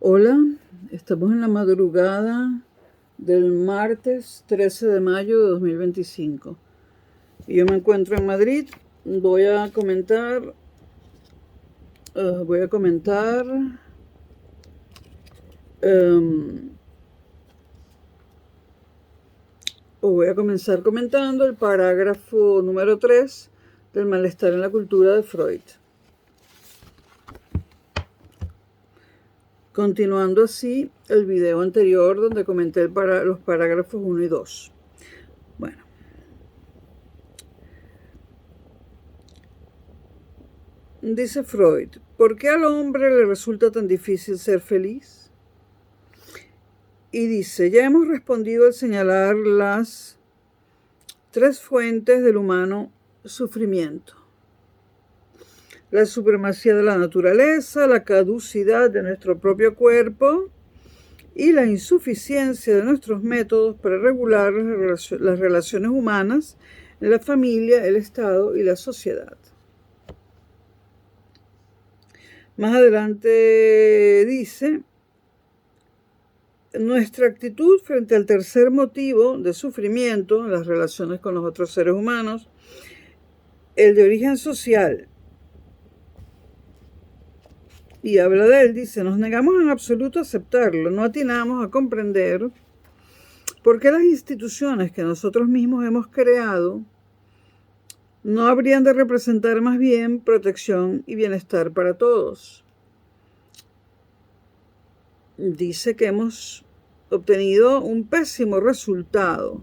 Hola, estamos en la madrugada del martes 13 de mayo de 2025. Y yo me encuentro en Madrid. Voy a comentar, em, voy a comenzar comentando el parágrafo número 3 del malestar en la cultura de Freud. Continuando así el video anterior donde comenté los parágrafos 1 y 2. Bueno. Dice Freud, ¿por qué al hombre le resulta tan difícil ser feliz? Y dice, ya hemos respondido al señalar las tres fuentes del humano sufrimiento: la supremacía de la naturaleza, la caducidad de nuestro propio cuerpo y la insuficiencia de nuestros métodos para regular las relaciones humanas en la familia, el Estado y la sociedad. Más adelante dice, nuestra actitud frente al tercer motivo de sufrimiento en las relaciones con los otros seres humanos, el de origen social, y habla de él, dice, nos negamos en absoluto a aceptarlo, no atinamos a comprender por qué las instituciones que nosotros mismos hemos creado no habrían de representar más bien protección y bienestar para todos. Dice que hemos obtenido un pésimo resultado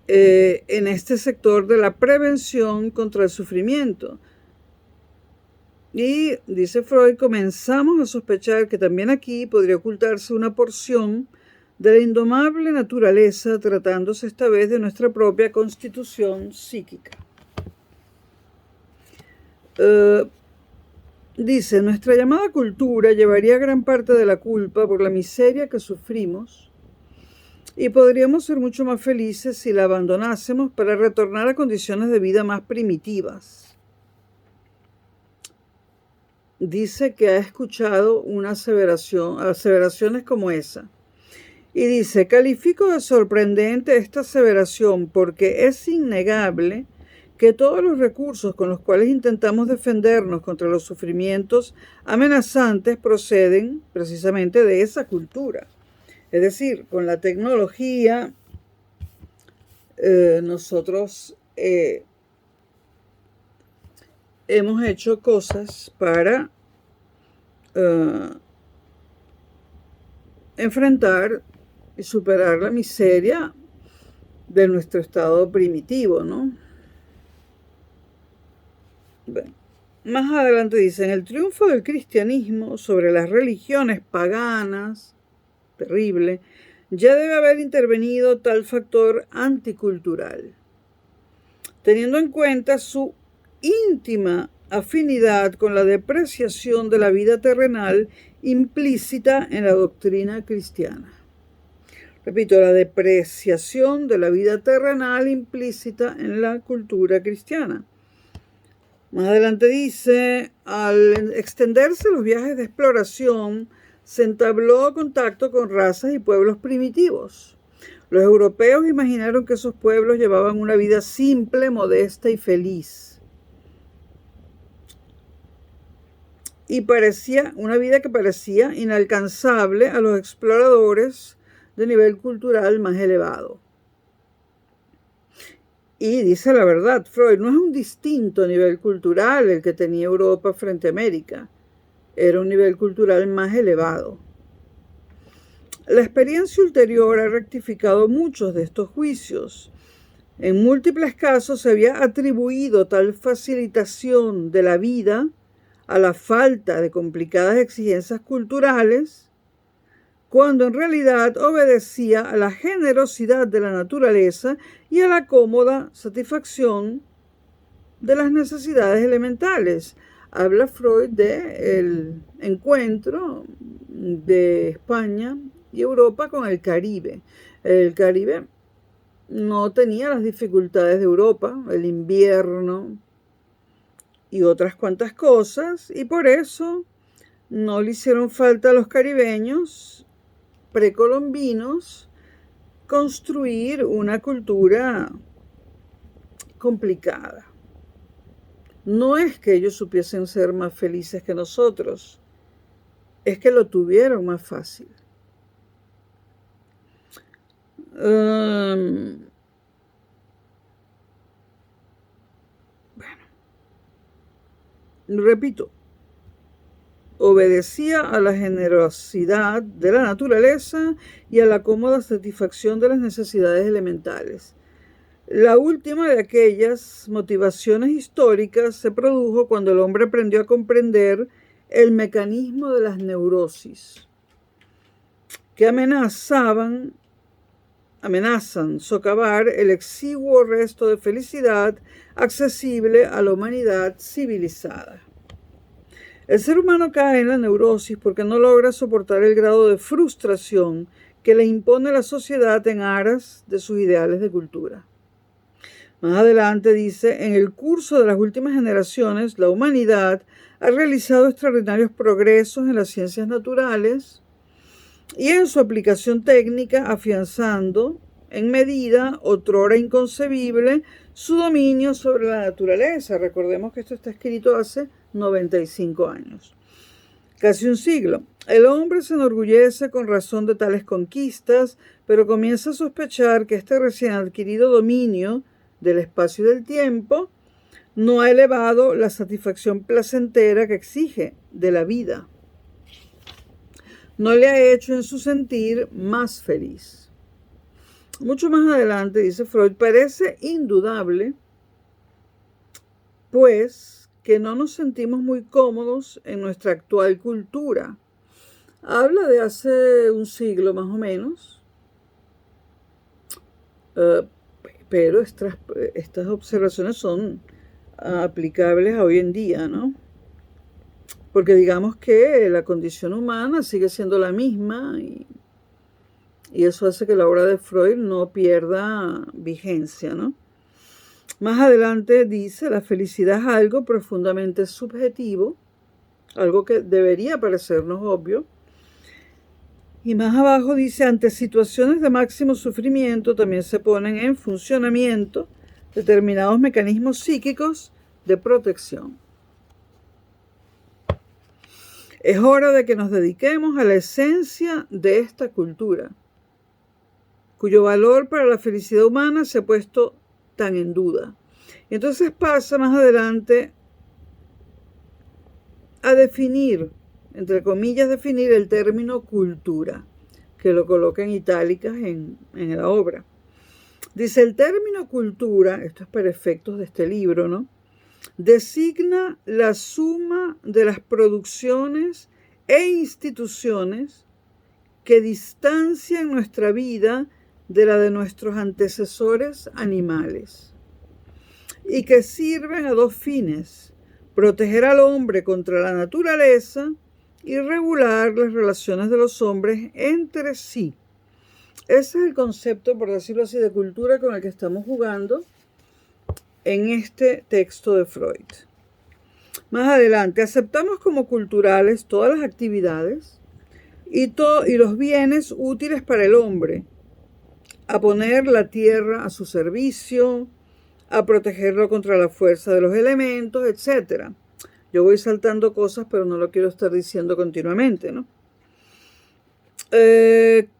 en este sector de la prevención contra el sufrimiento. Y, dice Freud, comenzamos a sospechar que también aquí podría ocultarse una porción de la indomable naturaleza, tratándose esta vez de nuestra propia constitución psíquica. Dice, nuestra llamada cultura llevaría gran parte de la culpa por la miseria que sufrimos y podríamos ser mucho más felices si la abandonásemos para retornar a condiciones de vida más primitivas. Dice que ha escuchado aseveraciones como esa. Y dice, califico de sorprendente esta aseveración porque es innegable que todos los recursos con los cuales intentamos defendernos contra los sufrimientos amenazantes proceden precisamente de esa cultura. Es decir, con la tecnología, nosotros hemos hecho cosas para enfrentar y superar la miseria de nuestro estado primitivo, ¿no? Bueno, más adelante dicen, el triunfo del cristianismo sobre las religiones paganas, terrible, ya debe haber intervenido tal factor anticultural, teniendo en cuenta su íntima afinidad con la depreciación de la vida terrenal implícita en la doctrina cristiana. Repito, la depreciación de la vida terrenal implícita en la cultura cristiana. Más adelante dice, al extenderse los viajes de exploración, se entabló contacto con razas y pueblos primitivos. Los europeos imaginaron que esos pueblos llevaban una vida simple, modesta y feliz. Y una vida que parecía inalcanzable a los exploradores de nivel cultural más elevado. Y dice la verdad, Freud, no es un distinto nivel cultural el que tenía Europa frente a América. Era un nivel cultural más elevado. La experiencia ulterior ha rectificado muchos de estos juicios. En múltiples casos se había atribuido tal facilitación de la vida a la falta de complicadas exigencias culturales, cuando en realidad obedecía a la generosidad de la naturaleza y a la cómoda satisfacción de las necesidades elementales. Habla Freud del encuentro de España y Europa con el Caribe. El Caribe no tenía las dificultades de Europa, el invierno y otras cuantas cosas, y por eso no le hicieron falta a los caribeños precolombinos construir una cultura complicada. No es que ellos supiesen ser más felices que nosotros, es que lo tuvieron más fácil. Repito, obedecía a la generosidad de la naturaleza y a la cómoda satisfacción de las necesidades elementales. La última de aquellas motivaciones históricas se produjo cuando el hombre aprendió a comprender el mecanismo de las neurosis, que amenazan socavar el exiguo resto de felicidad accesible a la humanidad civilizada. El ser humano cae en la neurosis porque no logra soportar el grado de frustración que le impone la sociedad en aras de sus ideales de cultura. Más adelante dice, en el curso de las últimas generaciones, la humanidad ha realizado extraordinarios progresos en las ciencias naturales y en su aplicación técnica, afianzando en medida otrora inconcebible su dominio sobre la naturaleza. Recordemos que esto está escrito hace 95 años, casi un siglo. El hombre se enorgullece con razón de tales conquistas, pero comienza a sospechar que este recién adquirido dominio del espacio y del tiempo no ha elevado la satisfacción placentera que exige de la vida. No le ha hecho en su sentir más feliz. Mucho más adelante, dice Freud, parece indudable, pues, que no nos sentimos muy cómodos en nuestra actual cultura. Habla de hace un siglo más o menos, pero estas observaciones son aplicables a hoy en día, ¿no? Porque digamos que la condición humana sigue siendo la misma y eso hace que la obra de Freud no pierda vigencia, ¿no? Más adelante dice, la felicidad es algo profundamente subjetivo, algo que debería parecernos obvio. Y más abajo dice, ante situaciones de máximo sufrimiento también se ponen en funcionamiento determinados mecanismos psíquicos de protección. Es hora de que nos dediquemos a la esencia de esta cultura, cuyo valor para la felicidad humana se ha puesto tan en duda. Y entonces pasa más adelante a definir, entre comillas, definir el término cultura, que lo coloca en itálicas en la obra. Dice, el término cultura, esto es para efectos de este libro, ¿no?, designa la suma de las producciones e instituciones que distancian nuestra vida de la de nuestros antecesores animales y que sirven a dos fines: proteger al hombre contra la naturaleza y regular las relaciones de los hombres entre sí. Ese es el concepto, por decirlo así, de cultura con el que estamos jugando en este texto de Freud. Más adelante, aceptamos como culturales todas las actividades y los bienes útiles para el hombre, a poner la tierra a su servicio, a protegerlo contra la fuerza de los elementos, etc. Yo voy saltando cosas, pero no lo quiero estar diciendo continuamente, ¿no?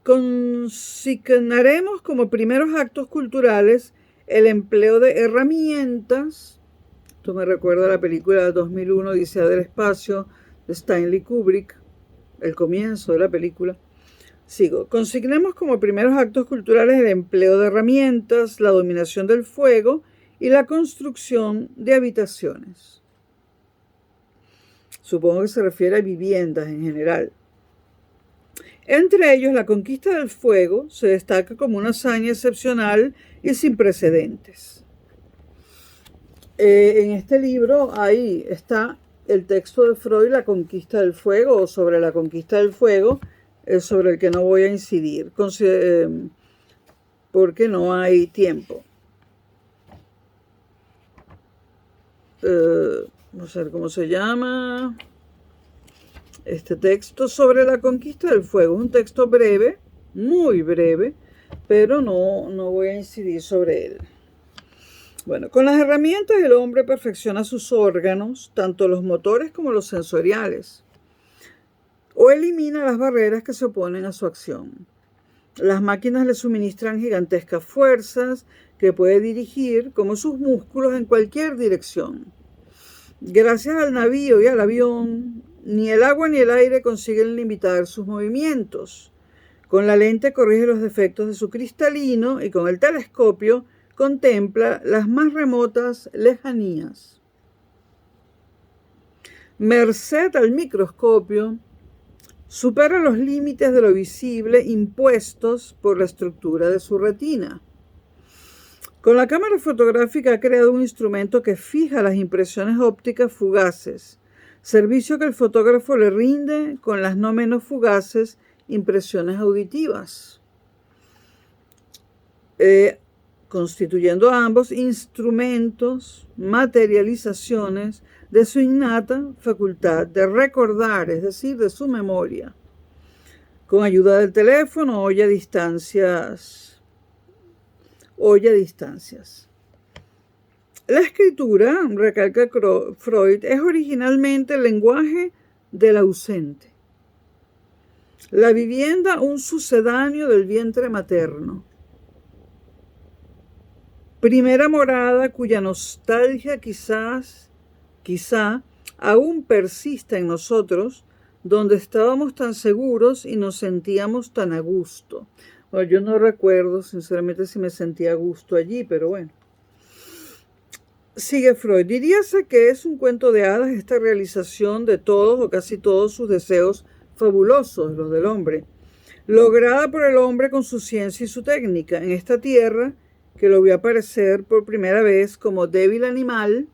Consignaremos como primeros actos culturales el empleo de herramientas. Esto me recuerda a la película 2001, Odisea del Espacio, de Stanley Kubrick, el comienzo de la película. Sigo. Consignemos como primeros actos culturales el empleo de herramientas, la dominación del fuego y la construcción de habitaciones. Supongo que se refiere a viviendas en general. Entre ellos, la conquista del fuego se destaca como una hazaña excepcional y sin precedentes. En este libro ahí está el texto de Freud, La conquista del fuego, o sobre la conquista del fuego, sobre el que no voy a incidir, porque no hay tiempo. No sé cómo se llama. este texto sobre la conquista del fuego. Es un texto breve, muy breve, pero no voy a incidir sobre él. Bueno, con las herramientas el hombre perfecciona sus órganos, tanto los motores como los sensoriales, o elimina las barreras que se oponen a su acción. Las máquinas le suministran gigantescas fuerzas que puede dirigir, como sus músculos, en cualquier dirección. Gracias al navío y al avión, ni el agua ni el aire consiguen limitar sus movimientos. Con la lente corrige los defectos de su cristalino y con el telescopio contempla las más remotas lejanías. Merced al microscopio, supera los límites de lo visible impuestos por la estructura de su retina. Con la cámara fotográfica ha creado un instrumento que fija las impresiones ópticas fugaces, servicio que el fotógrafo le rinde con las no menos fugaces impresiones auditivas, constituyendo ambos instrumentos, materializaciones de su innata facultad de recordar, es decir, de su memoria. Con ayuda del teléfono, oye a distancias. La escritura, recalca Freud, es originalmente el lenguaje del ausente. La vivienda, un sucedáneo del vientre materno. Primera morada cuya nostalgia quizá aún persista en nosotros, donde estábamos tan seguros y nos sentíamos tan a gusto. Bueno, yo no recuerdo sinceramente si me sentía a gusto allí, pero bueno. Sigue Freud. Diríase que es un cuento de hadas esta realización de todos o casi todos sus deseos fabulosos, los del hombre, lograda por el hombre con su ciencia y su técnica en esta tierra que lo vio aparecer por primera vez como débil animal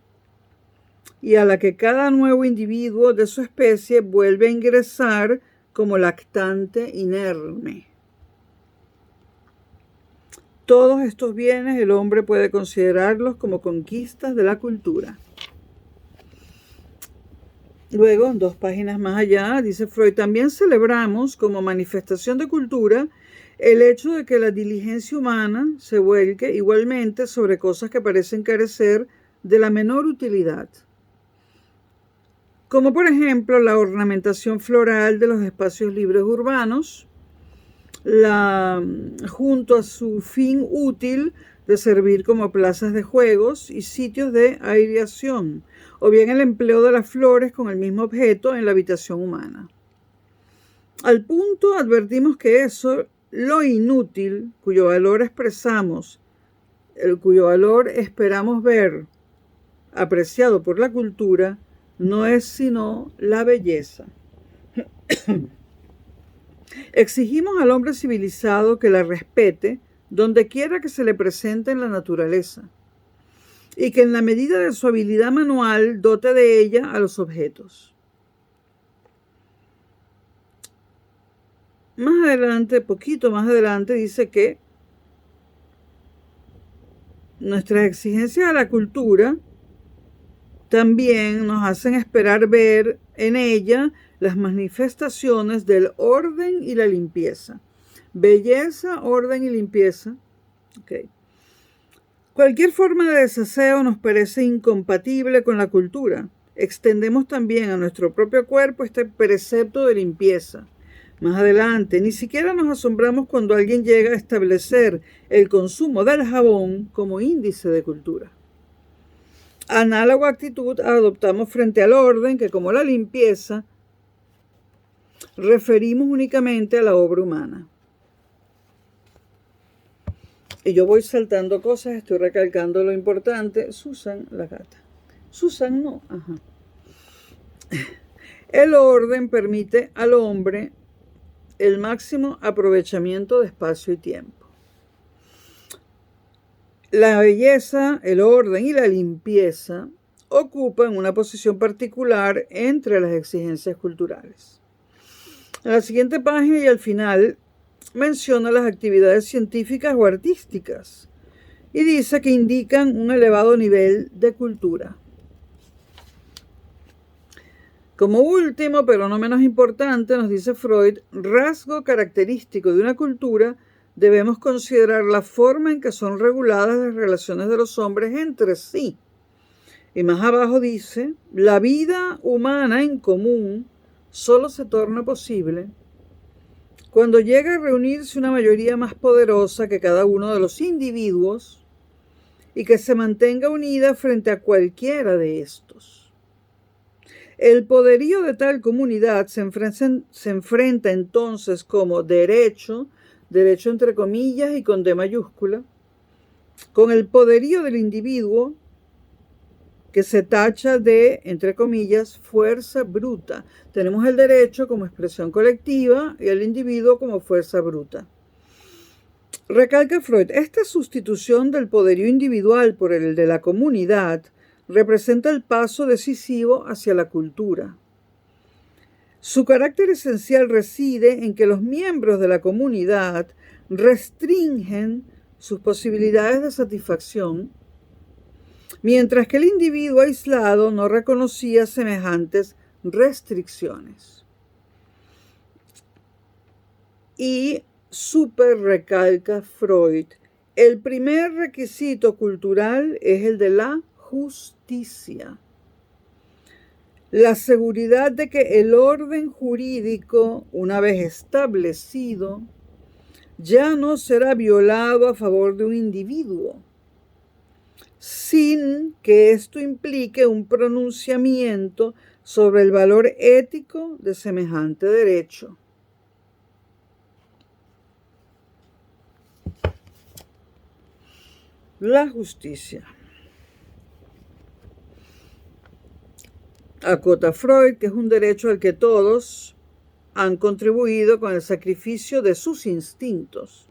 y a la que cada nuevo individuo de su especie vuelve a ingresar como lactante inerme. Todos estos bienes el hombre puede considerarlos como conquistas de la cultura. Luego, 2 páginas más allá, dice Freud, también celebramos como manifestación de cultura el hecho de que la diligencia humana se vuelque igualmente sobre cosas que parecen carecer de la menor utilidad, como por ejemplo la ornamentación floral de los espacios libres urbanos, junto a su fin útil de servir como plazas de juegos y sitios de aireación, o bien el empleo de las flores con el mismo objeto en la habitación humana. Al punto advertimos que eso, lo inútil, cuyo valor esperamos ver apreciado por la cultura, no es sino la belleza. Exigimos al hombre civilizado que la respete donde quiera que se le presente en la naturaleza y que en la medida de su habilidad manual dote de ella a los objetos. Más adelante, poquito más adelante, dice que nuestras exigencias a la cultura también nos hacen esperar ver en ella las manifestaciones del orden y la limpieza. Belleza, orden y limpieza. Okay. Cualquier forma de desaseo nos parece incompatible con la cultura. Extendemos también a nuestro propio cuerpo este precepto de limpieza. Más adelante, ni siquiera nos asombramos cuando alguien llega a establecer el consumo del jabón como índice de cultura. Análoga actitud adoptamos frente al orden que, como la limpieza, referimos únicamente a la obra humana. Y yo voy saltando cosas, estoy recalcando lo importante. Susan, la gata. Susan no, ajá. El orden permite al hombre el máximo aprovechamiento de espacio y tiempo. La belleza, el orden y la limpieza ocupan una posición particular entre las exigencias culturales. En la siguiente página y al final menciona las actividades científicas o artísticas y dice que indican un elevado nivel de cultura. Como último, pero no menos importante, nos dice Freud, rasgo característico de una cultura, debemos considerar la forma en que son reguladas las relaciones de los hombres entre sí. Y más abajo dice, la vida humana en común solo se torna posible cuando llega a reunirse una mayoría más poderosa que cada uno de los individuos y que se mantenga unida frente a cualquiera de estos. El poderío de tal comunidad se enfrenta entonces como derecho entre comillas y con D mayúscula, con el poderío del individuo que se tacha de, entre comillas, fuerza bruta. Tenemos el derecho como expresión colectiva y el individuo como fuerza bruta. Recalca Freud, esta sustitución del poderío individual por el de la comunidad representa el paso decisivo hacia la cultura. Su carácter esencial reside en que los miembros de la comunidad restringen sus posibilidades de satisfacción, mientras que el individuo aislado no reconocía semejantes restricciones. Y súper recalca Freud, el primer requisito cultural es el de la justicia. La seguridad de que el orden jurídico, una vez establecido, ya no será violado a favor de un individuo, sin que esto implique un pronunciamiento sobre el valor ético de semejante derecho. La justicia. Acota Freud que es un derecho al que todos han contribuido con el sacrificio de sus instintos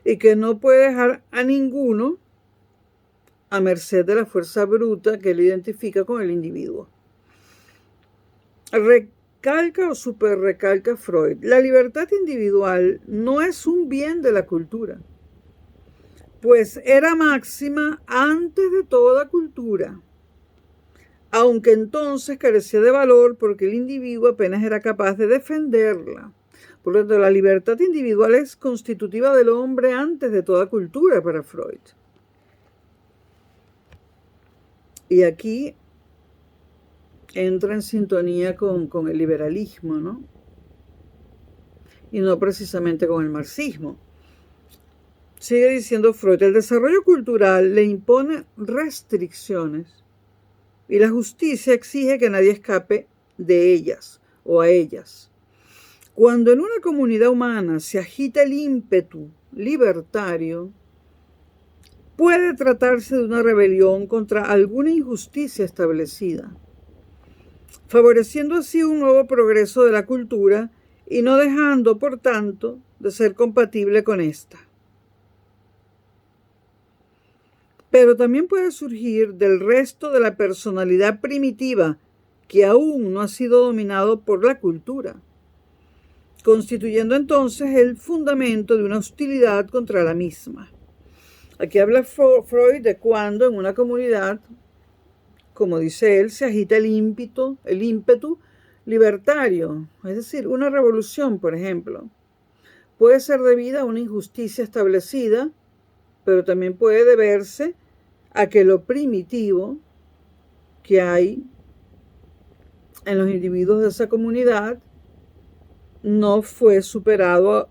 y que no puede dejar a ninguno a merced de la fuerza bruta que él identifica con el individuo. Recalca o superrecalca Freud, la libertad individual no es un bien de la cultura, pues era máxima antes de toda cultura, aunque entonces carecía de valor porque el individuo apenas era capaz de defenderla. Por lo tanto, la libertad individual es constitutiva del hombre antes de toda cultura para Freud. Y aquí entra en sintonía con el liberalismo, ¿no? Y no precisamente con el marxismo. Sigue diciendo Freud, el desarrollo cultural le impone restricciones y la justicia exige que nadie escape de ellas o a ellas. Cuando en una comunidad humana se agita el ímpetu libertario, puede tratarse de una rebelión contra alguna injusticia establecida, favoreciendo así un nuevo progreso de la cultura y no dejando, por tanto, de ser compatible con esta. Pero también puede surgir del resto de la personalidad primitiva que aún no ha sido dominado por la cultura, constituyendo entonces el fundamento de una hostilidad contra la misma. Aquí habla Freud de cuando en una comunidad, como dice él, se agita el ímpetu libertario, es decir, una revolución, por ejemplo. Puede ser debida a una injusticia establecida, pero también puede deberse a que lo primitivo que hay en los individuos de esa comunidad no fue superado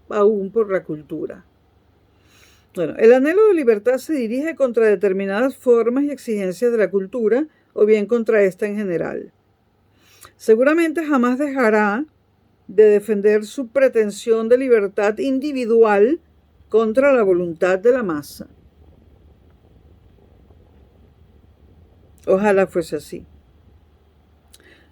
aún por la cultura. Bueno, el anhelo de libertad se dirige contra determinadas formas y exigencias de la cultura o bien contra esta en general. Seguramente jamás dejará de defender su pretensión de libertad individual contra la voluntad de la masa. Ojalá fuese así.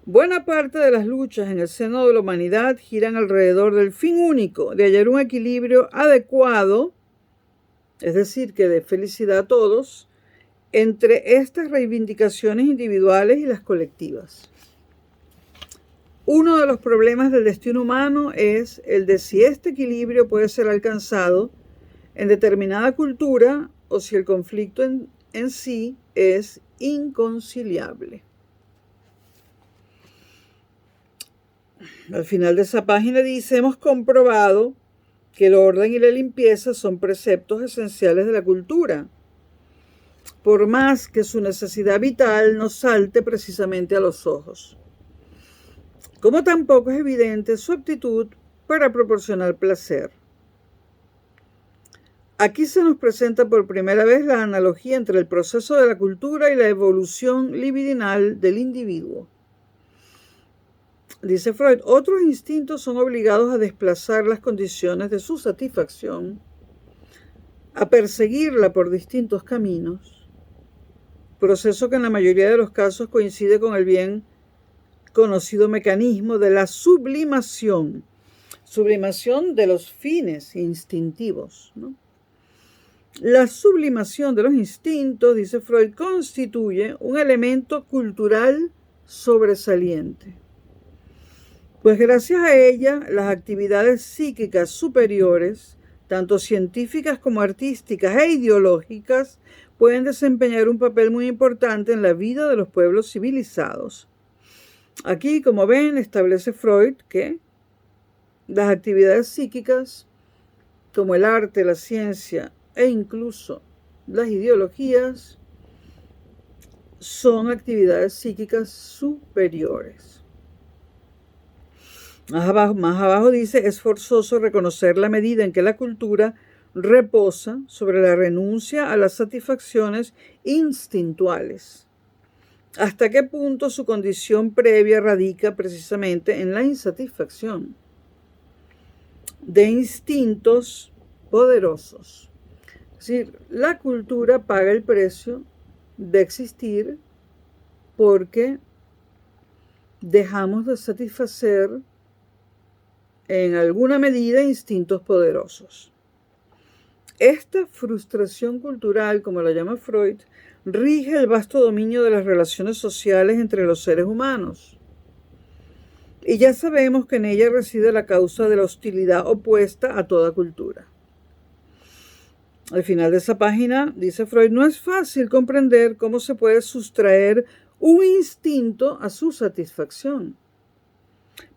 Buena parte de las luchas en el seno de la humanidad giran alrededor del fin único de hallar un equilibrio adecuado, es decir, que dé felicidad a todos, entre estas reivindicaciones individuales y las colectivas. Uno de los problemas del destino humano es el de si este equilibrio puede ser alcanzado en determinada cultura o si el conflicto en sí es inconciliable. Al final de esa página dice, hemos comprobado que el orden y la limpieza son preceptos esenciales de la cultura, por más que su necesidad vital no salte precisamente a los ojos. Como tampoco es evidente su aptitud para proporcionar placer. Aquí se nos presenta por primera vez la analogía entre el proceso de la cultura y la evolución libidinal del individuo. Dice Freud, otros instintos son obligados a desplazar las condiciones de su satisfacción, a perseguirla por distintos caminos, proceso que en la mayoría de los casos coincide con el bien conocido mecanismo de la sublimación de los fines instintivos, ¿no? La sublimación de los instintos, dice Freud, constituye un elemento cultural sobresaliente, pues gracias a ella las actividades psíquicas superiores, tanto científicas como artísticas e ideológicas, pueden desempeñar un papel muy importante en la vida de los pueblos civilizados. Aquí, como ven, establece Freud que las actividades psíquicas, como el arte, la ciencia e incluso las ideologías, son actividades psíquicas superiores. Más abajo dice, es forzoso reconocer la medida en que la cultura reposa sobre la renuncia a las satisfacciones instintuales. ¿Hasta qué punto su condición previa radica precisamente en la insatisfacción de instintos poderosos? Es decir, la cultura paga el precio de existir porque dejamos de satisfacer en alguna medida instintos poderosos. Esta frustración cultural, como la llama Freud, rige el vasto dominio de las relaciones sociales entre los seres humanos. Y ya sabemos que en ella reside la causa de la hostilidad opuesta a toda cultura. Al final de esa página, dice Freud, no es fácil comprender cómo se puede sustraer un instinto a su satisfacción.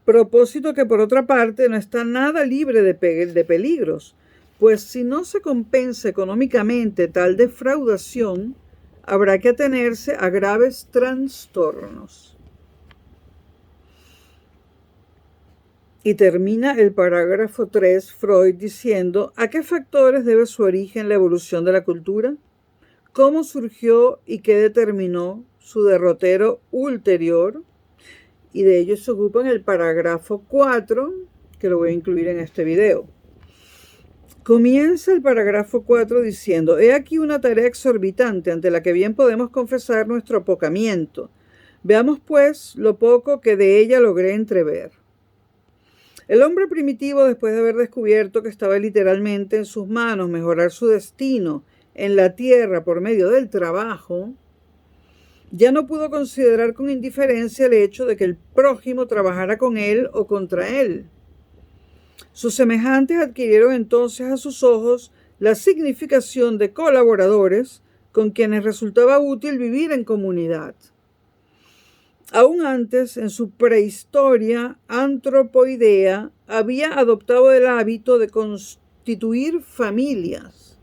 Propósito que, por otra parte, no está nada libre de peligros, pues si no se compensa económicamente tal defraudación, habrá que atenerse a graves trastornos. Y termina el parágrafo 3, Freud, diciendo, ¿a qué factores debe su origen la evolución de la cultura? ¿Cómo surgió y qué determinó su derrotero ulterior? Y de ello se ocupa en el parágrafo 4, que lo voy a incluir en este video. Comienza el parágrafo 4 diciendo, he aquí una tarea exorbitante ante la que bien podemos confesar nuestro apocamiento. Veamos, pues, lo poco que de ella logré entrever. El hombre primitivo, después de haber descubierto que estaba literalmente en sus manos mejorar su destino en la tierra por medio del trabajo, ya no pudo considerar con indiferencia el hecho de que el prójimo trabajara con él o contra él. Sus semejantes adquirieron entonces a sus ojos la significación de colaboradores con quienes resultaba útil vivir en comunidad. Aún antes, en su prehistoria antropoidea, había adoptado el hábito de constituir familias,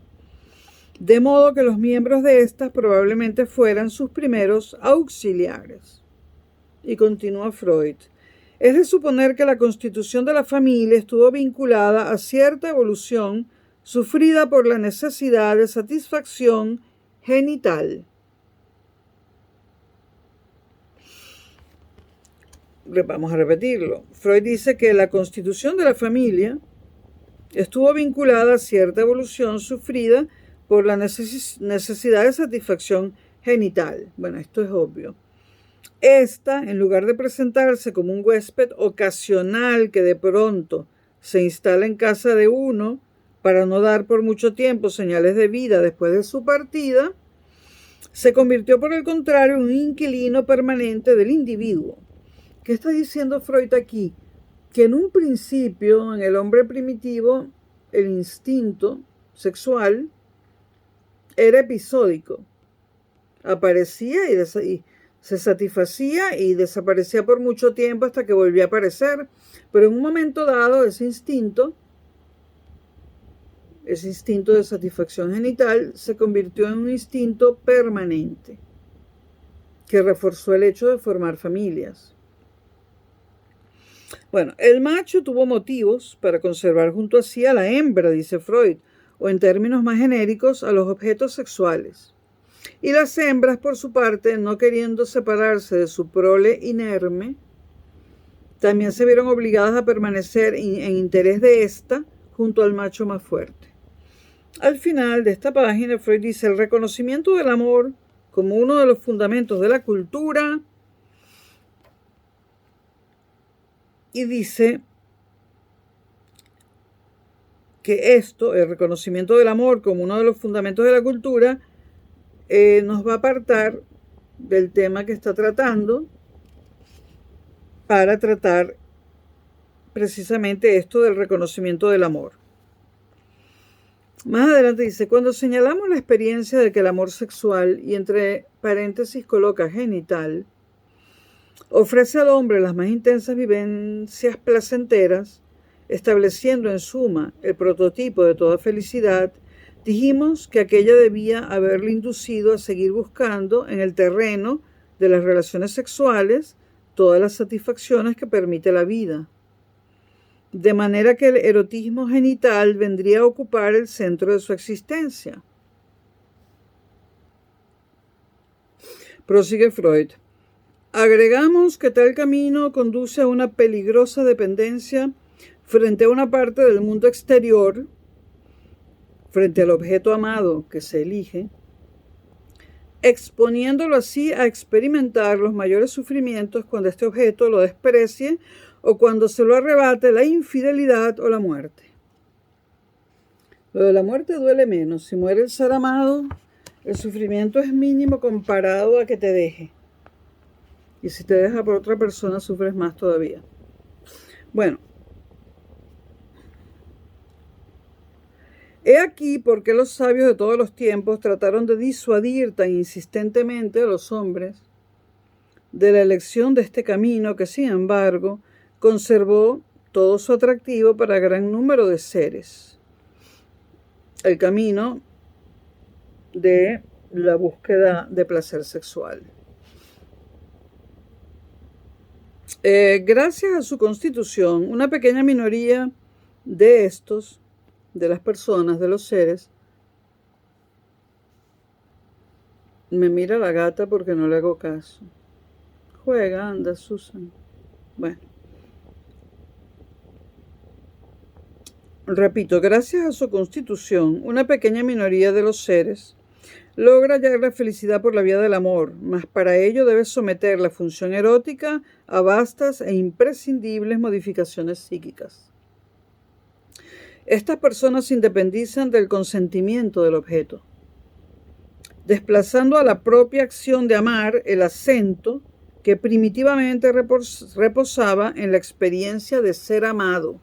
de modo que los miembros de estas probablemente fueran sus primeros auxiliares. Y continúa Freud. Es de suponer que la constitución de la familia estuvo vinculada a cierta evolución sufrida por la necesidad de satisfacción genital. Vamos a repetirlo. Freud dice que la constitución de la familia estuvo vinculada a cierta evolución sufrida por la necesidad de satisfacción genital. Bueno, esto es obvio. Esta, en lugar de presentarse como un huésped ocasional que de pronto se instala en casa de uno para no dar por mucho tiempo señales de vida después de su partida, se convirtió por el contrario en un inquilino permanente del individuo. ¿Qué está diciendo Freud aquí? Que en un principio, en el hombre primitivo, el instinto sexual era episódico. Aparecía y Se satisfacía y desaparecía por mucho tiempo hasta que volvía a aparecer, pero en un momento dado ese instinto de satisfacción genital se convirtió en un instinto permanente que reforzó el hecho de formar familias. Bueno, el macho tuvo motivos para conservar junto a sí a la hembra, dice Freud, o en términos más genéricos, a los objetos sexuales. Y las hembras, por su parte, no queriendo separarse de su prole inerme, también se vieron obligadas a permanecer en interés de ésta junto al macho más fuerte. Al final de esta página, Freud dice: el reconocimiento del amor como uno de los fundamentos de la cultura, y dice que esto, el reconocimiento del amor como uno de los fundamentos de la cultura, nos va a apartar del tema que está tratando para tratar precisamente esto del reconocimiento del amor. Más adelante dice: cuando señalamos la experiencia de que el amor sexual, y entre paréntesis coloca genital, ofrece al hombre las más intensas vivencias placenteras, estableciendo en suma el prototipo de toda felicidad, dijimos que aquella debía haberle inducido a seguir buscando en el terreno de las relaciones sexuales todas las satisfacciones que permite la vida. De manera que el erotismo genital vendría a ocupar el centro de su existencia. Prosigue Freud. Agregamos que tal camino conduce a una peligrosa dependencia frente a una parte del mundo exterior, frente al objeto amado que se elige, exponiéndolo así a experimentar los mayores sufrimientos cuando este objeto lo desprecie o cuando se lo arrebate la infidelidad o la muerte. Lo de la muerte duele menos. Si muere el ser amado, el sufrimiento es mínimo comparado a que te deje. Y si te deja por otra persona, sufres más todavía. Bueno, he aquí por qué los sabios de todos los tiempos trataron de disuadir tan insistentemente a los hombres de la elección de este camino que, sin embargo, conservó todo su atractivo para gran número de seres. El camino de la búsqueda de placer sexual. Gracias a su constitución, una pequeña minoría de estos, de las personas, de los seres, me mira la gata porque no le hago caso. Juega, anda, Susan. Bueno. Repito, gracias a su constitución, una pequeña minoría de los seres logra hallar la felicidad por la vía del amor, mas para ello debe someter la función erótica a vastas e imprescindibles modificaciones psíquicas. Estas personas se independizan del consentimiento del objeto, desplazando a la propia acción de amar el acento que primitivamente reposaba en la experiencia de ser amado.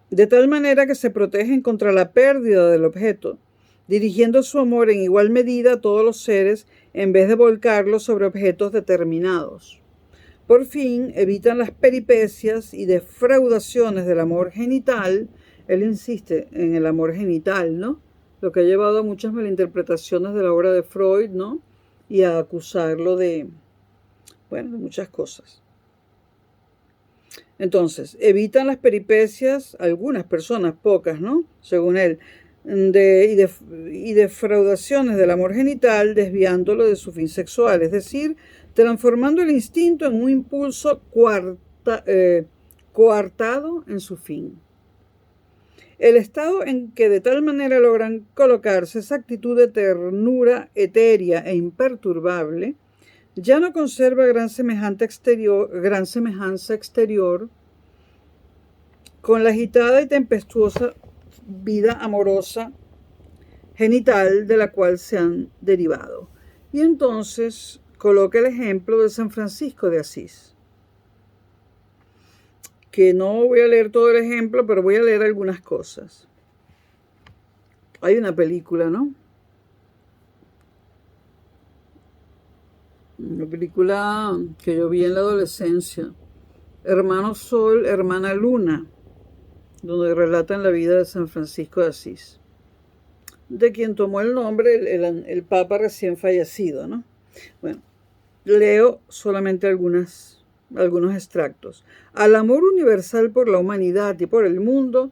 De tal manera que se protegen contra la pérdida del objeto, dirigiendo su amor en igual medida a todos los seres en vez de volcarlo sobre objetos determinados. Por fin, evitan las peripecias y defraudaciones del amor genital. Él insiste en el amor genital, ¿no? Lo que ha llevado a muchas malinterpretaciones de la obra de Freud, ¿no? Y a acusarlo de muchas cosas. Entonces, evitan las peripecias, algunas personas, pocas, ¿no? Según él, y defraudaciones del amor genital, desviándolo de su fin sexual, es decir, transformando el instinto en un impulso coartado en su fin. El estado en que de tal manera logran colocarse esa actitud de ternura etérea e imperturbable, ya no conserva gran semejanza exterior con la agitada y tempestuosa vida amorosa genital de la cual se han derivado. Y entonces coloca el ejemplo de San Francisco de Asís, que no voy a leer todo el ejemplo, pero voy a leer algunas cosas. Hay una película, ¿no? Una película que yo vi en la adolescencia. Hermano Sol, Hermana Luna, donde relatan la vida de San Francisco de Asís, de quien tomó el nombre el Papa recién fallecido, ¿no? Bueno, leo solamente algunos extractos. Al amor universal por la humanidad y por el mundo,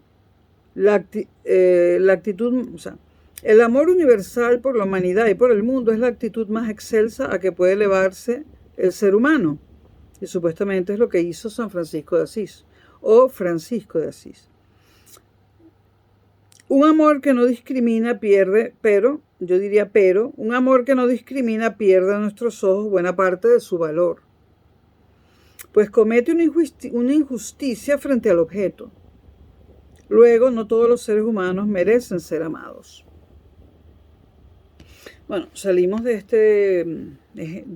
el amor universal por la humanidad y por el mundo es la actitud más excelsa a que puede elevarse el ser humano. Y supuestamente es lo que hizo San Francisco de Asís, o Francisco de Asís. Un amor que no discrimina pierde, un amor que no discrimina pierde a nuestros ojos buena parte de su valor, pues comete una injusticia frente al objeto. Luego, no todos los seres humanos merecen ser amados. Bueno, salimos de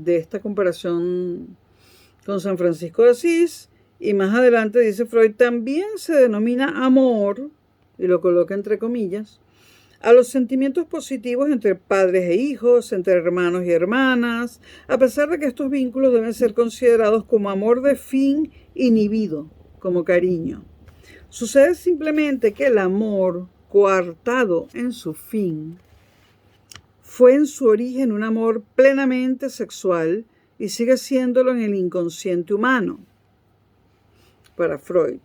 esta comparación con San Francisco de Asís, y más adelante dice Freud, también se denomina amor, y lo coloca entre comillas, a los sentimientos positivos entre padres e hijos, entre hermanos y hermanas, a pesar de que estos vínculos deben ser considerados como amor de fin inhibido, como cariño. Sucede simplemente que el amor, coartado en su fin, fue en su origen un amor plenamente sexual y sigue siéndolo en el inconsciente humano. Para Freud.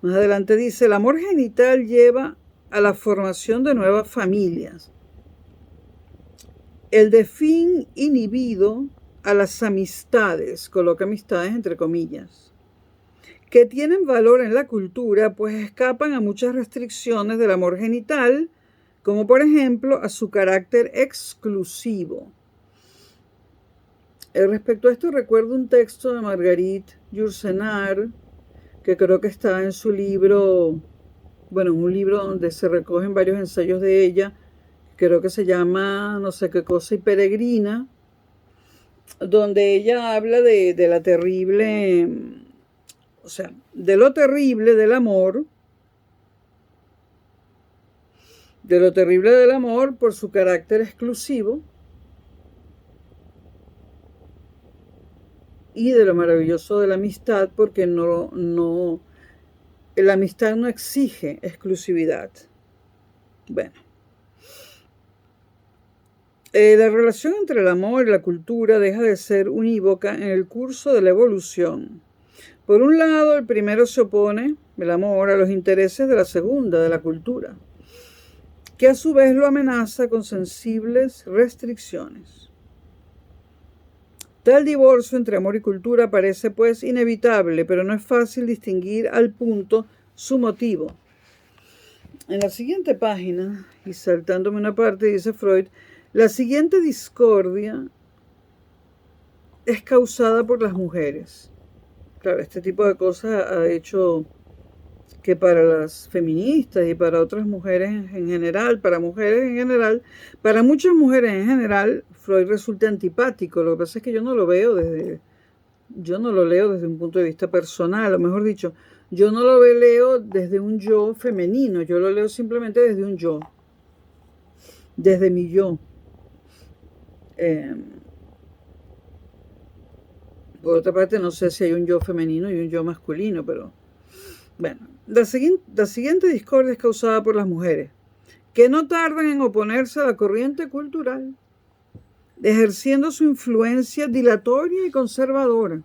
Más adelante dice, el amor genital lleva a la formación de nuevas familias. El de fin inhibido a las amistades, coloca amistades entre comillas, que tienen valor en la cultura, pues escapan a muchas restricciones del amor genital, como por ejemplo a su carácter exclusivo. Respecto a esto recuerdo un texto de Marguerite Yourcenar, que creo que está en su libro, un libro donde se recogen varios ensayos de ella, creo que se llama no sé qué cosa y peregrina, donde ella habla de la terrible, de lo terrible del amor, por su carácter exclusivo y de lo maravilloso de la amistad, porque la amistad no exige exclusividad. Bueno, la relación entre el amor y la cultura deja de ser unívoca en el curso de la evolución. Por un lado, el primero se opone, el amor, a los intereses de la segunda, de la cultura, que a su vez lo amenaza con sensibles restricciones. Tal divorcio entre amor y cultura parece pues inevitable, pero no es fácil distinguir al punto su motivo. En la siguiente página, y saltándome una parte, dice Freud, la siguiente discordia es causada por las mujeres. Claro, este tipo de cosas ha hecho que para las feministas y para otras mujeres en general, para muchas mujeres en general, Freud resulta antipático. Lo que pasa es que yo no lo leo desde un punto de vista personal, o mejor dicho, yo no lo leo desde un yo femenino, yo lo leo simplemente desde un yo, desde mi yo. Por otra parte, no sé si hay un yo femenino y un yo masculino, pero bueno, la siguiente discordia es causada por las mujeres, que no tardan en oponerse a la corriente cultural, ejerciendo su influencia dilatoria y conservadora.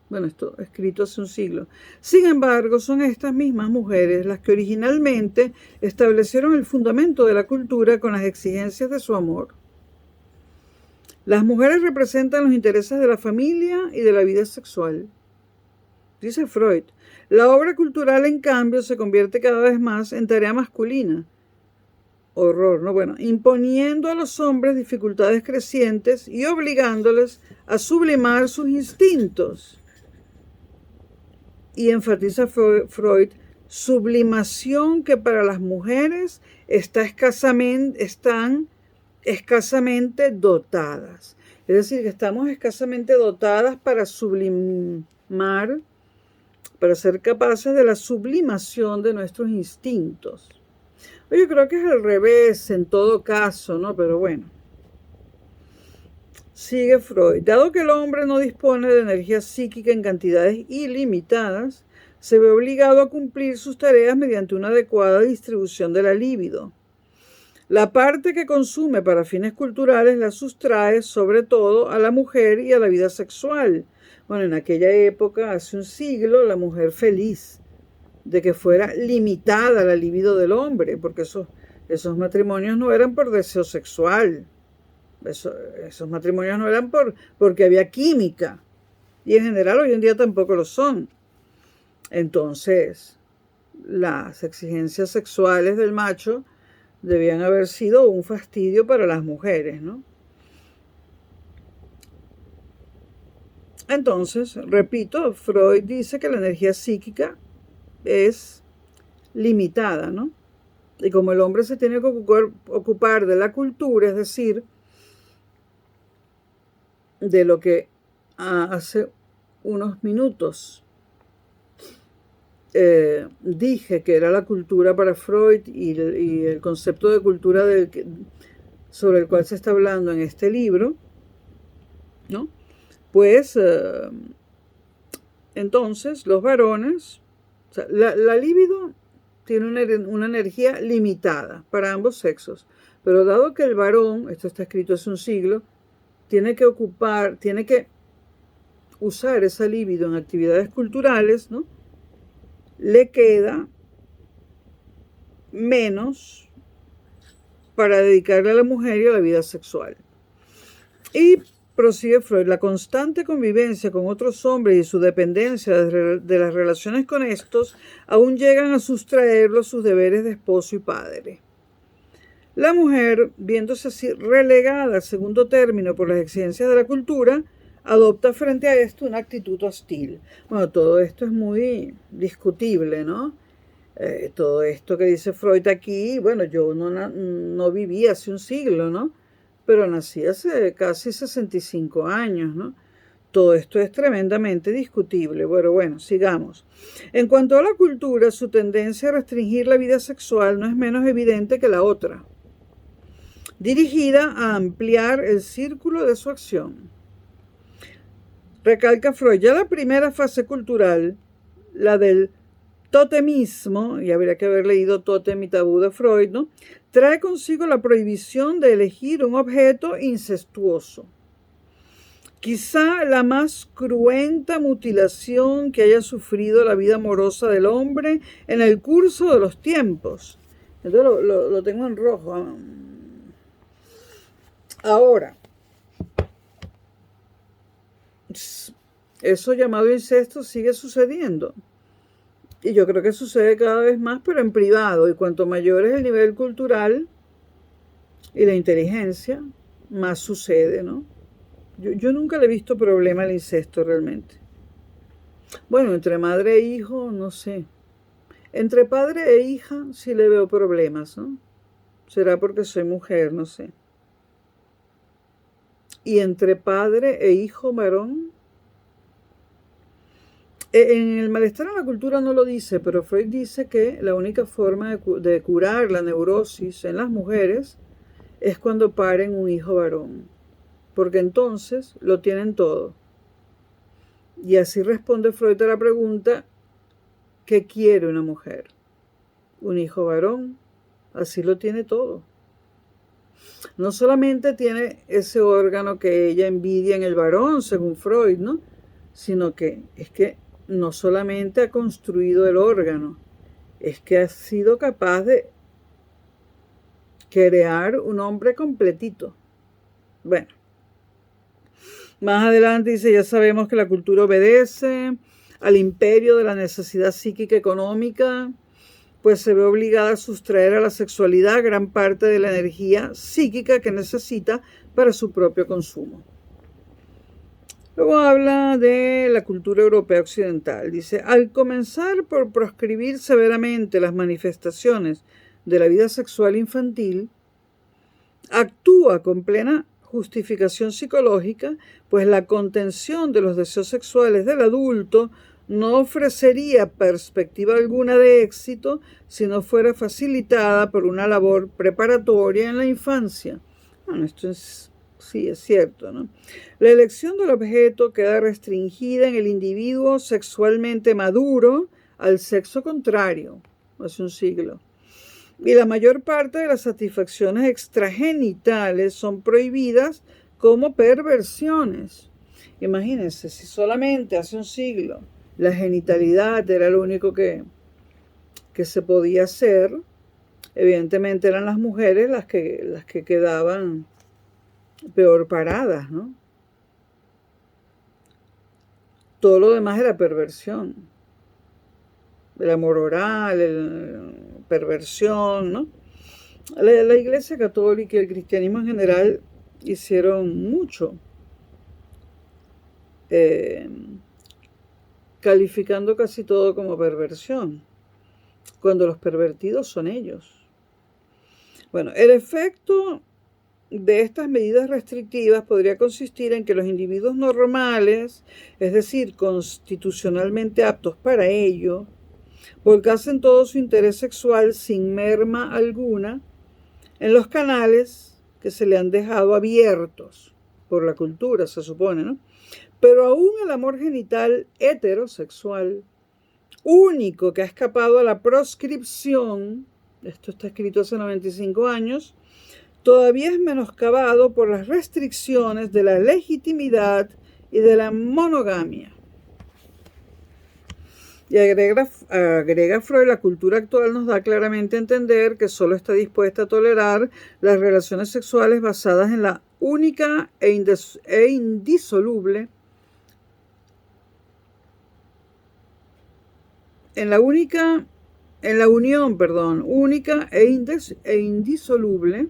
Bueno, esto escrito hace un siglo. Sin embargo, son estas mismas mujeres las que originalmente establecieron el fundamento de la cultura con las exigencias de su amor. Las mujeres representan los intereses de la familia y de la vida sexual. Dice Freud, la obra cultural, en cambio, se convierte cada vez más en tarea masculina. Horror, ¿no? Bueno, imponiendo a los hombres dificultades crecientes y obligándoles a sublimar sus instintos. Y enfatiza Freud, sublimación que para las mujeres están escasamente dotadas. Es decir, que estamos escasamente dotadas para sublimar, para ser capaces de la sublimación de nuestros instintos. Yo creo que es al revés en todo caso, ¿no? Pero bueno. Sigue Freud. Dado que el hombre no dispone de energía psíquica en cantidades ilimitadas, se ve obligado a cumplir sus tareas mediante una adecuada distribución de la libido. La parte que consume para fines culturales la sustrae sobre todo a la mujer y a la vida sexual. Bueno, en aquella época, hace un siglo, la mujer feliz de que fuera limitada la libido del hombre, porque esos matrimonios no eran por deseo sexual. Esos matrimonios no eran porque había química. Y en general hoy en día tampoco lo son. Entonces, las exigencias sexuales del macho debían haber sido un fastidio para las mujeres, ¿no? Entonces, repito, Freud dice que la energía psíquica es limitada, ¿no? Y como el hombre se tiene que ocupar de la cultura, es decir, de lo que hace unos minutos dije que era la cultura para Freud y el concepto de cultura sobre el cual se está hablando en este libro, ¿no? Pues entonces los varones, o sea, la libido tiene una energía limitada para ambos sexos, pero dado que el varón, esto está escrito hace un siglo, tiene que usar esa libido en actividades culturales, ¿no? Le queda menos para dedicarle a la mujer y a la vida sexual. Y prosigue Freud, la constante convivencia con otros hombres y su dependencia de las relaciones con estos aún llegan a sustraerlo a sus deberes de esposo y padre. La mujer, viéndose así relegada al segundo término por las exigencias de la cultura, adopta frente a esto una actitud hostil. Bueno, todo esto es muy discutible, ¿no? Todo esto que dice Freud aquí, bueno, yo no viví hace un siglo, ¿no? Pero nací hace casi 65 años, ¿no? Todo esto es tremendamente discutible. Bueno, sigamos. En cuanto a la cultura, su tendencia a restringir la vida sexual no es menos evidente que la otra, dirigida a ampliar el círculo de su acción. Recalca Freud, ya la primera fase cultural, la del totemismo, y habría que haber leído Tótem y Tabú de Freud, ¿no? Trae consigo la prohibición de elegir un objeto incestuoso. Quizá la más cruenta mutilación que haya sufrido la vida amorosa del hombre en el curso de los tiempos. Entonces lo tengo en rojo. Ahora, eso llamado incesto sigue sucediendo. Y yo creo que sucede cada vez más, pero en privado. Y cuanto mayor es el nivel cultural y la inteligencia, más sucede, ¿no? Yo nunca le he visto problema al incesto realmente. Bueno, entre madre e hijo, no sé. Entre padre e hija sí le veo problemas, ¿no? Será porque soy mujer, no sé. Y entre padre e hijo varón, en el malestar en la cultura no lo dice, pero Freud dice que la única forma de curar la neurosis en las mujeres es cuando paren un hijo varón, porque entonces lo tienen todo. Y así responde Freud a la pregunta, ¿qué quiere una mujer? Un hijo varón, así lo tiene todo. No solamente tiene ese órgano que ella envidia en el varón, según Freud, ¿no? Sino que es que no solamente ha construido el órgano, es que ha sido capaz de crear un hombre completito. Bueno, más adelante dice, ya sabemos que la cultura obedece al imperio de la necesidad psíquica económica, pues se ve obligada a sustraer a la sexualidad gran parte de la energía psíquica que necesita para su propio consumo. Luego habla de la cultura europea occidental. Dice, al comenzar por proscribir severamente las manifestaciones de la vida sexual infantil, actúa con plena justificación psicológica, pues la contención de los deseos sexuales del adulto no ofrecería perspectiva alguna de éxito si no fuera facilitada por una labor preparatoria en la infancia. Bueno, esto es Sí, es cierto, ¿no? La elección del objeto queda restringida en el individuo sexualmente maduro al sexo contrario, hace un siglo. Y la mayor parte de las satisfacciones extragenitales son prohibidas como perversiones. Imagínense, si solamente hace un siglo la genitalidad era lo único que se podía hacer, evidentemente eran las mujeres las que quedaban peor paradas, ¿no? Todo lo demás era perversión. El amor oral, perversión, ¿no? La Iglesia Católica y el cristianismo en general hicieron mucho, calificando casi todo como perversión, cuando los pervertidos son ellos. Bueno, el efecto de estas medidas restrictivas podría consistir en que los individuos normales, es decir, constitucionalmente aptos para ello, volcasen todo su interés sexual sin merma alguna en los canales que se le han dejado abiertos por la cultura, se supone, ¿no? Pero aún el amor genital heterosexual, único que ha escapado a la proscripción, esto está escrito hace 95 años, todavía es menoscabado por las restricciones de la legitimidad y de la monogamia. Y agrega Freud, la cultura actual nos da claramente a entender que solo está dispuesta a tolerar las relaciones sexuales basadas en la única e indisoluble, única e indisoluble,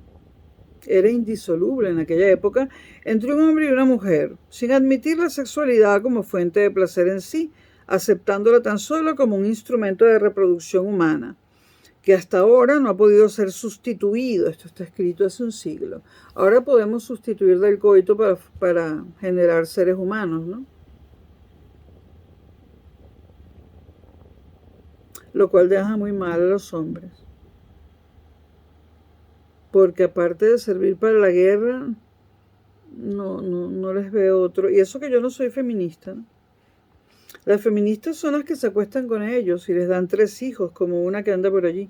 era indisoluble en aquella época, entre un hombre y una mujer, sin admitir la sexualidad como fuente de placer en sí, aceptándola tan solo como un instrumento de reproducción humana, que hasta ahora no ha podido ser sustituido. Esto está escrito hace un siglo. Ahora podemos sustituir del coito para generar seres humanos, ¿no? Lo cual deja muy mal a los hombres. Porque aparte de servir para la guerra, no les veo otro. Y eso que yo no soy feminista, ¿no? Las feministas son las que se acuestan con ellos y les dan 3 hijos, como una que anda por allí.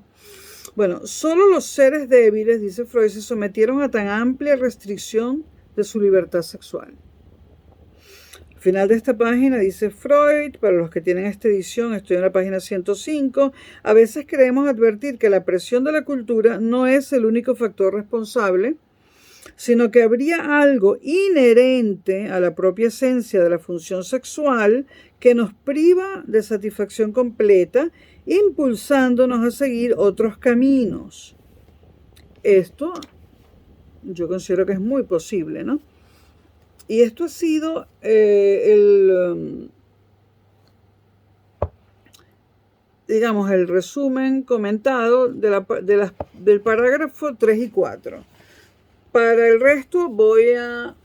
Bueno, solo los seres débiles, dice Freud, se sometieron a tan amplia restricción de su libertad sexual. Al final de esta página dice Freud, para los que tienen esta edición, estoy en la página 105, a veces creemos advertir que la presión de la cultura no es el único factor responsable, sino que habría algo inherente a la propia esencia de la función sexual que nos priva de satisfacción completa, impulsándonos a seguir otros caminos. Esto yo considero que es muy posible, ¿no? Y esto ha sido el resumen comentado del parágrafo 3 y 4. Para el resto voy a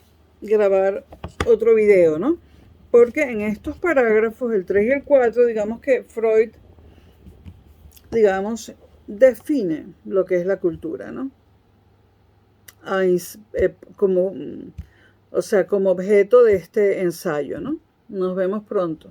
grabar otro video, ¿no? Porque en estos parágrafos, el 3 y el 4, digamos que Freud, define lo que es la cultura, ¿no? Como objeto de este ensayo, ¿no? Nos vemos pronto.